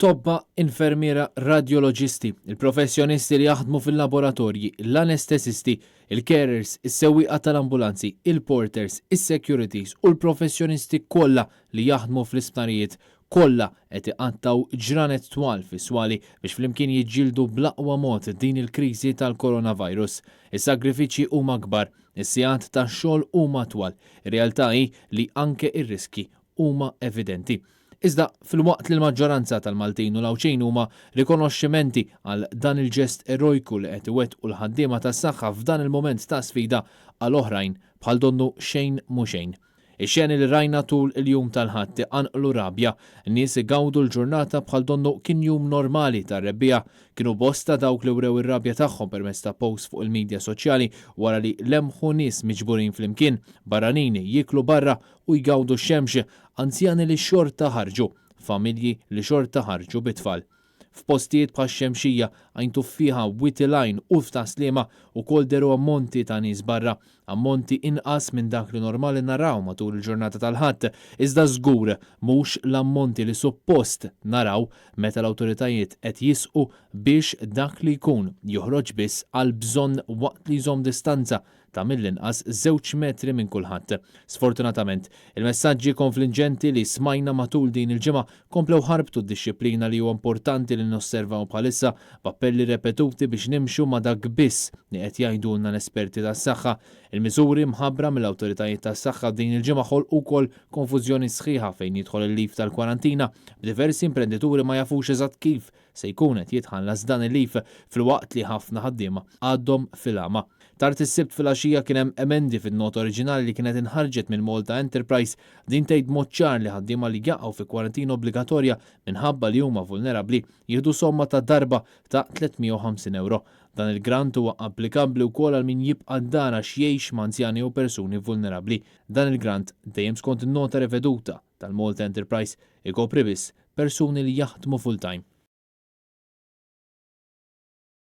Tobba, infermiera, radioloġisti, il-professjonisti li jaħdmu fil-laboratorji, l-anestesisti, il-carers, is-sewwieqa tal-ambulanzi, il-porters, is-securities u l-professjonisti kollha li jaħdmu fl-isptarijiet kollha qed iqattaw ġranet twal fis-swali biex flimkien jiġġieldu bl-aqwa mod din il-kriżi tal-coronavirus. Is-sagrifiċċji huma kbar, is-sigħat tax-xogħol huma twal. Ir-realtà hi li anke ir-riski huma evidenti. Iżda fil-waqt li l-maġġoranza tal-Maltin u l-Awċejn huma rikonoxximenti għal dan il-ġest erojku li qed iwettqu l-ħaddiema tas-saħħa f'dan il-mument ta' sfida għal oħrajn bħal donnu xejn mhu xejn. Ix-xeni li rajna tul il-jum tal-ħadd anqlu rabja, n-nies igawdu l-ġurnata bħal donnu kien jum normali tar-rebbija, kienu bosta dawk li wrew ir-rabja tagħhom permezz ta' post fuq il-midja soċjali wara li lemħu nies miġburin flimkien, barranin jiklu barra u jgawdu x-xemx, anzjani li xorta ħarġu, familji li xorta ħarġu bit-tfal. F'postijiet bħax xemxija għajn tuffiħa witilajn u f'taslima u kol deru ammonti ta' nies barra, ammonti inqas minn dak li normali naraw matul il-ġurnata tal-ħadd, iżda żgur mhux l-ammonti li suppost naraw meta l-awtoritajiet qed jisqu biex dak li jkun joħroġ biss għal bżonn waqt li jżomm distanza ta' mill-inqas 2 metri minn kulħadd. Sfortunatament, il-messaġġi konfliġġenti li smajna matul din il-ġimgħa komplew ħarbtu d-dixxiplina li huwa importanti li nosservaw bħalissa b'appelli repetuti biex nimxu ma' dak biss li qed jgħidulna l-esperti tas-saħħa. Il-miżuri mħabbra mill-awtoritajiet tas-saħħa din il-ġimgħa ħolqu wkoll konfużjoni sħiħa fejn jidħol il-lif tal-kwarantina b'diversi imprenditturi ma jafux eżatt kif se jkun qed jitħallas dan il-lif fil-waqt li ħafna ħaddiema għadhom fil-għama. Tard is-sibt fil-għaxija kien hemm emendi fin-nota oriġinali li kienet inħarġet minn Malta Enterprise din tgħid mod ċar li ħaddiema li jaqgħu fi kwarantina obbligatorja minħabba li huma vulnerabbli jieħdu somma ta' darba ta' €350. Dan il-grant huwa applikabbli wkoll għal min jibqa' d-dar għax jgħix ma' anzjani u persuni vulnerabbli. Dan il-grant dejjem skont in-nota reveduta tal-Malta Enterprise ikopri biss persuni li jaħdmu full-time.